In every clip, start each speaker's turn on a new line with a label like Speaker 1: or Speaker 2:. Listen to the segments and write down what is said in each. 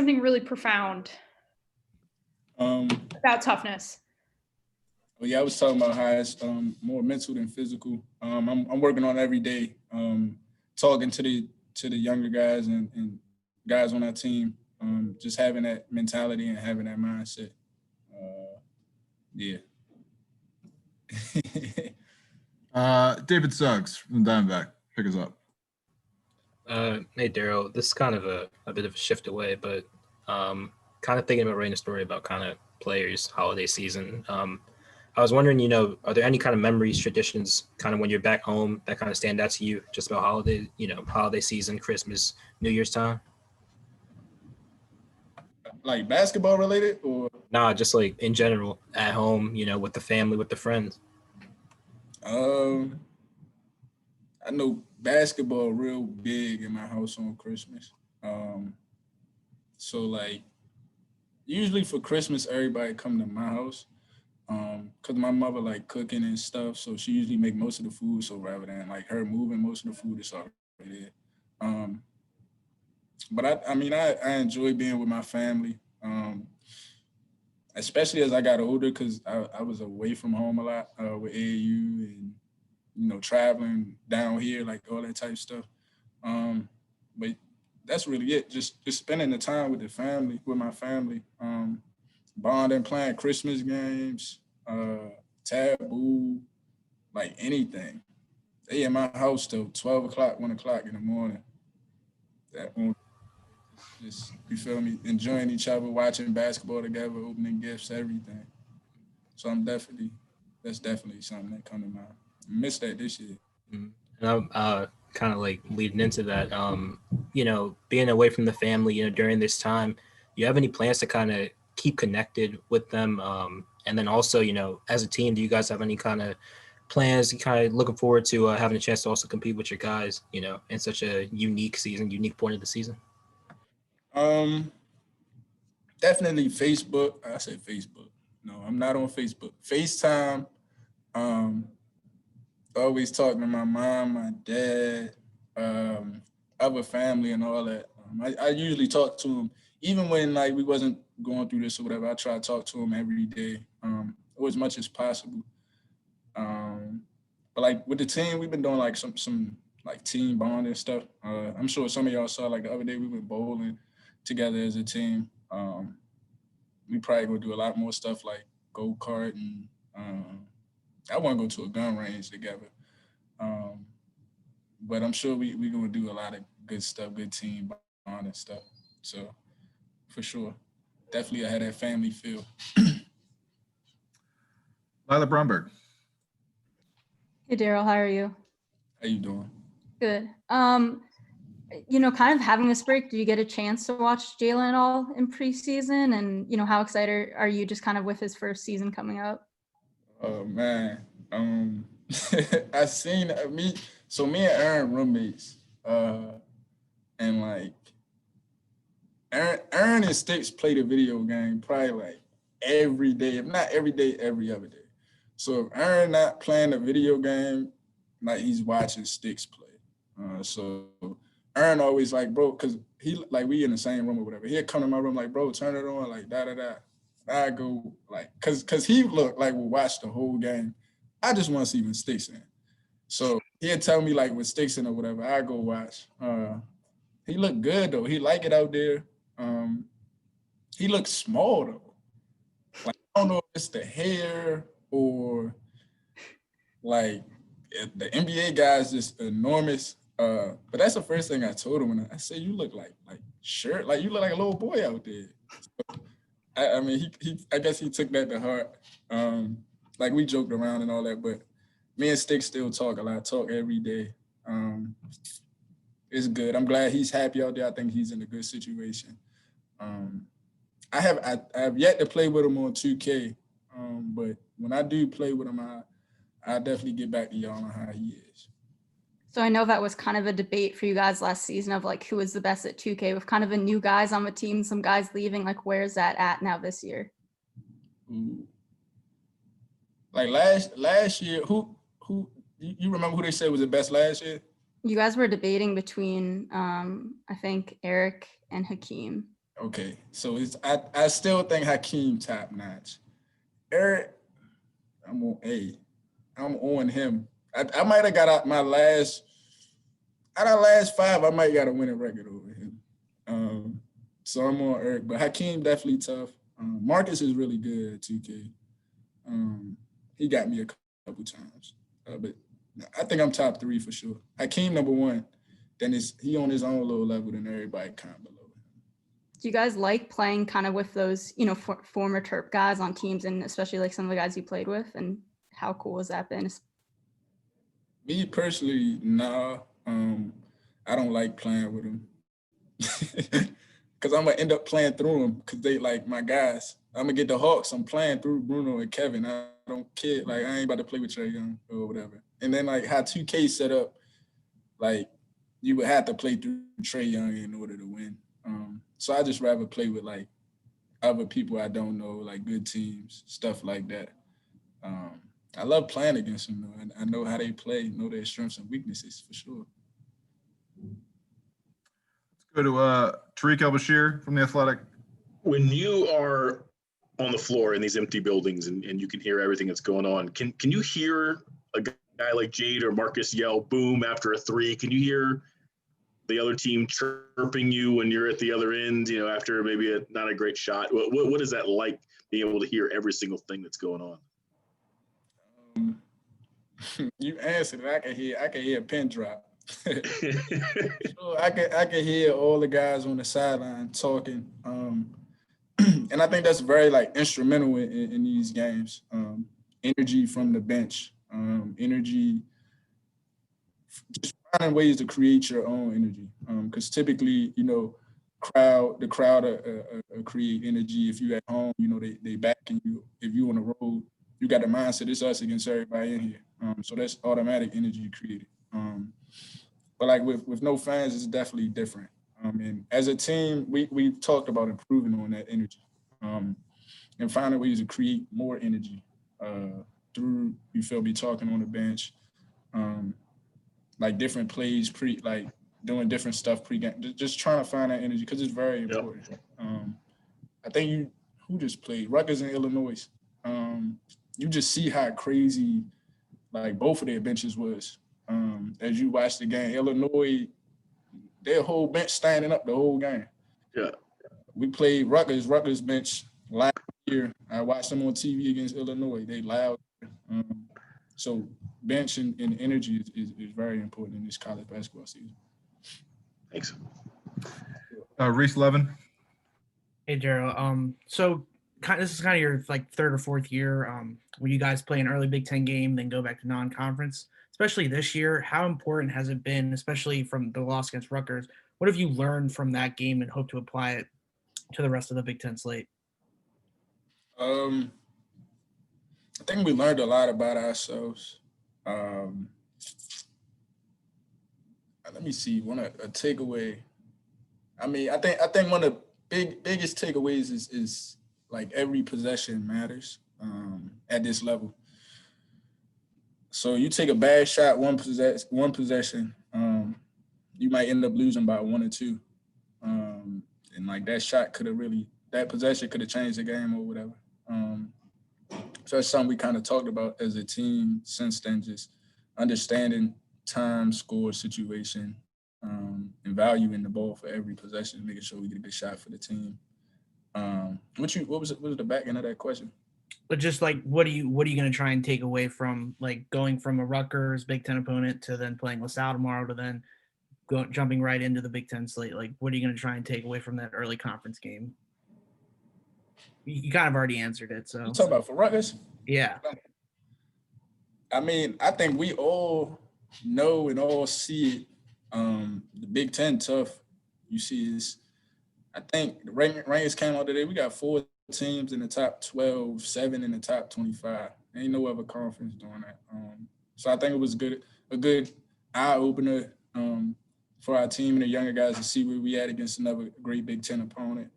Speaker 1: something really profound about toughness.
Speaker 2: Well, yeah, I was talking about how it's more mental than physical. I'm working on it every day. Talking to the younger guys and guys on our team. Just having that mentality and having that mindset. Yeah.
Speaker 3: David Suggs from Diamondback, pick us up.
Speaker 4: Hey, Darryl, this is kind of a bit of a shift away, but kind of thinking about writing a story about kind of players, holiday season. I was wondering, are there any kind of memories, traditions, kind of when you're back home that kind of stand out to you just about holiday season, Christmas, New Year's time?
Speaker 2: Like basketball related or?
Speaker 4: Nah, just like in general, at home, with the family, with the friends.
Speaker 2: I know basketball real big in my house on Christmas. So like usually for Christmas, everybody come to my house. Cause my mother like cooking and stuff, so she usually make most of the food. So rather than like her moving most of the food, it's already there. But I mean, I enjoy being with my family, especially as I got older, cause I was away from home a lot with AAU and traveling down here, like all that type of stuff. But that's really it. Just spending the time with the family, with my family, bonding, playing Christmas games. Taboo, like anything. They in my house till 12 o'clock, 1 o'clock in the morning. Just, you feel me, enjoying each other, watching basketball together, opening gifts, everything. So that's definitely something that come to mind. I missed that this year.
Speaker 4: And I'm kind of like leading into that, being away from the family, during this time, do you have any plans to kind of keep connected with them? And then also, as a team, do you guys have any kind of plans? You kind of looking forward to having a chance to also compete with your guys, in such a unique point of the season?
Speaker 2: Definitely Facebook. I said Facebook. No, I'm not on Facebook. FaceTime. Always talking to my mom, my dad, other family, and all that. I usually talk to them, even when like we wasn't going through this or whatever. I try to talk to them every day, or as much as possible. But like with the team, we've been doing like some like team bonding stuff. I'm sure some of y'all saw like the other day we went bowling together as a team. We probably gonna do a lot more stuff like go-kart and I want to go to a gun range together. But I'm sure we gonna do a lot of good stuff, good team bonding stuff. So for sure, definitely I had that family feel.
Speaker 3: Lila Bromberg.
Speaker 1: Hey, Darryl, how are you?
Speaker 2: How you doing?
Speaker 1: Good. Kind of having this break, do you get a chance to watch Jalen at all in preseason? And, how excited are you just kind of with his first season coming up?
Speaker 2: Oh, man. I seen me and Aaron roommates. And like, Aaron and Sticks play the video game probably like every day, if not every day, every other day. So if Aaron not playing the video game, like he's watching Sticks play. So Aaron always like, bro, because he like we in the same room or whatever. He'll come to my room like, bro, turn it on, like da da da. I go like, cause he look like we'll watch the whole game. I just want to see when Sticks in. So he'll tell me like when Sticks in or whatever. I go watch. He looked good though. He like it out there. He looks small though. Like I don't know if it's the hair or like the NBA guys just enormous. But that's the first thing I told him when I said, "You look like shirt, like you look like a little boy out there." So, I mean, I guess he took that to heart. Like we joked around and all that, but me and Stick still talk a lot, talk every day. It's good. I'm glad he's happy out there. I think he's in a good situation. I have yet to play with him on 2K, but when I do play with him, I'll definitely get back to y'all on how he is.
Speaker 1: So I know that was kind of a debate for you guys last season of like who was the best at 2K with kind of a new guys on the team, some guys leaving. Like where's that at now this year?
Speaker 2: Ooh. Like last year, who you remember who they said was the best last year?
Speaker 1: You guys were debating between I think Eric and Hakeem.
Speaker 2: Okay, so I still think Hakeem top notch. Eric, I'm on A. I'm on him. I might have got out our last five, I might got a winning record over him. So I'm on Eric, but Hakeem definitely tough. Marcus is really good at 2K. He got me a couple times, but I think I'm top three for sure. Hakeem number one, then he on his own little level than everybody kind of below him.
Speaker 1: Do you guys like playing kind of with those, former Terp guys on teams, and especially like some of the guys you played with, and how cool has that been?
Speaker 2: Me personally, nah. I don't like playing with them because I'm gonna end up playing through them because they like my guys. I'm gonna get the Hawks. I'm playing through Bruno and Kevin. I don't care. Like I ain't about to play with Trae Young or whatever. And then like how 2K set up, like you would have to play through Trae Young in order to win. So I just rather play with like other people I don't know, like good teams, stuff like that. I love playing against them though, and I know how they play, know their strengths and weaknesses for sure.
Speaker 3: Let's go to Tariq El-Bashir from The Athletic.
Speaker 5: When you are on the floor in these empty buildings and you can hear everything that's going on, can you hear a guy like Jade or Marcus yell boom after a three? Can you hear the other team chirping you when you're at the other end, after maybe not a great shot? What is that like, being able to hear every single thing that's going on?
Speaker 2: You answered it. I can hear a pin drop. So I can hear all the guys on the sideline talking. And I think that's very like instrumental in these games. Energy from the bench, energy, just finding ways to create your own energy. Because typically, the crowd create energy. If you're at home, they backing you. If you on the road, you got the mindset, it's us against everybody in here. So that's automatic energy created. But like with no fans, it's definitely different. And as a team, we talked about improving on that energy and finding ways to create more energy through, you feel me, talking on the bench, like different plays, like doing different stuff pre-game, just trying to find that energy because it's very important. Yep. I think who just played? Rutgers in Illinois. You just see how crazy like both of their benches was. As you watch the game, Illinois, their whole bench standing up the whole game.
Speaker 5: Yeah.
Speaker 2: We played Rutgers bench last year. I watched them on TV against Illinois. They loud. So bench and energy is very important in this college basketball season.
Speaker 5: Thanks.
Speaker 3: Reese Levin.
Speaker 6: Hey, Darryl. So this is kind of your like third or fourth year when you guys play an early Big Ten game, then go back to non-conference. Especially this year, how important has it been, especially from the loss against Rutgers? What have you learned from that game and hope to apply it to the rest of the Big Ten slate?
Speaker 2: I think we learned a lot about ourselves. Let me see. A takeaway. I mean, I think one of the biggest takeaways is like every possession matters at this level. So you take a bad shot, one possession, you might end up losing by 1 or 2. And like that possession could have changed the game or whatever. So that's something we kind of talked about as a team since then, just understanding time, score, situation, and valuing the ball for every possession, making sure we get a good shot for the team. What was the back end of that question?
Speaker 6: But just like, what are you going to try and take away from like going from a Rutgers Big Ten opponent to then playing LaSalle tomorrow to then jumping right into the Big Ten slate? Like, what are you going to try and take away from that early conference game? You kind of already answered it. So
Speaker 2: you talking about for Rutgers?
Speaker 6: Yeah.
Speaker 2: I mean, I think we all know and all see it. The Big Ten tough. You see is, I think the rankings came out today. We got 4 teams in the top 12, 7 in the top 25. Ain't no other conference doing that. So I think it was a good eye opener for our team and the younger guys to see where we at against another great Big Ten opponent.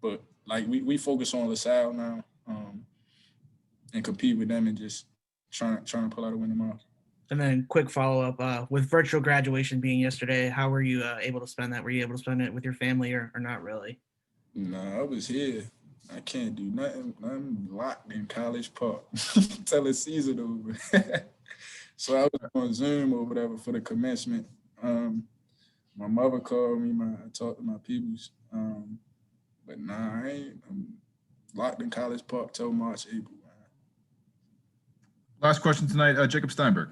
Speaker 2: But like we focus on LaSalle now and compete with them and just trying to pull out a win tomorrow.
Speaker 6: And then quick follow-up, with virtual graduation being yesterday, how were you able to spend that? Were you able to spend it with your family or not really?
Speaker 2: Nah, I was here. I can't do nothing. I'm locked in College Park till the season over. So I was on Zoom or whatever for the commencement. My mother called me. I talked to my peoples. But nah, I'm locked in College Park till March, April.
Speaker 3: Last question tonight, Jacob Steinberg.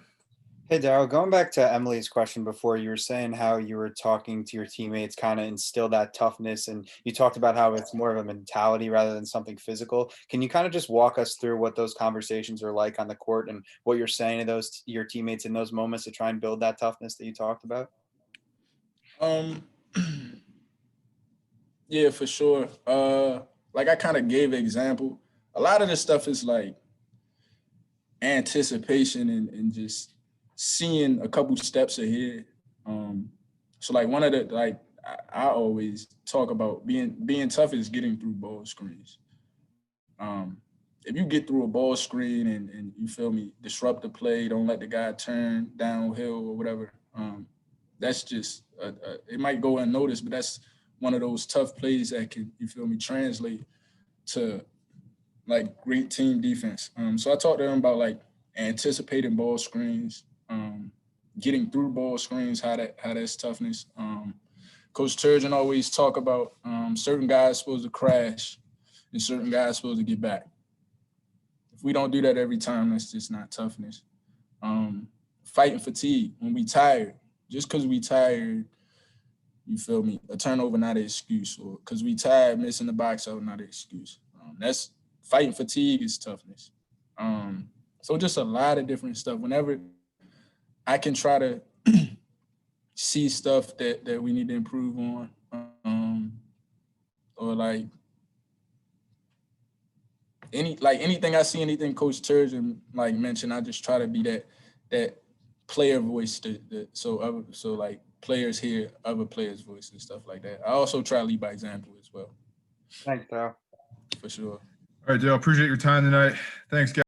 Speaker 7: Hey, Darryl, going back to Emily's question before, you were saying how you were talking to your teammates, kind of instill that toughness, and you talked about how it's more of a mentality rather than something physical. Can you kind of just walk us through what those conversations are like on the court and what you're saying to your teammates in those moments to try and build that toughness that you talked about?
Speaker 2: Yeah, for sure. Like I kind of gave an example. A lot of this stuff is like anticipation and just seeing a couple steps ahead. So like one of the I always talk about being tough is getting through ball screens. If you get through a ball screen and you feel me, disrupt the play, don't let the guy turn downhill or whatever. That's just it might go unnoticed, but that's one of those tough plays that can, you feel me, translate to like great team defense. So I talked to them about like anticipating ball screens, getting through ball screens, how that's toughness. Coach Turgeon always talk about certain guys supposed to crash and certain guys supposed to get back. If we don't do that every time, that's just not toughness. Fighting fatigue when we tired, just because we tired, you feel me, a turnover not an excuse, or because we tired, missing the box out not an excuse. That's fighting fatigue is toughness. So just a lot of different stuff. Whenever I can try to see stuff that we need to improve on, or like anything I see, anything Coach Turgeon like mentioned, I just try to be that player voice so like players hear other players' voice and stuff like that. I also try to lead by example as well.
Speaker 7: Thanks, Darryl.
Speaker 2: For sure.
Speaker 3: All right, Dale, appreciate your time tonight. Thanks, guys.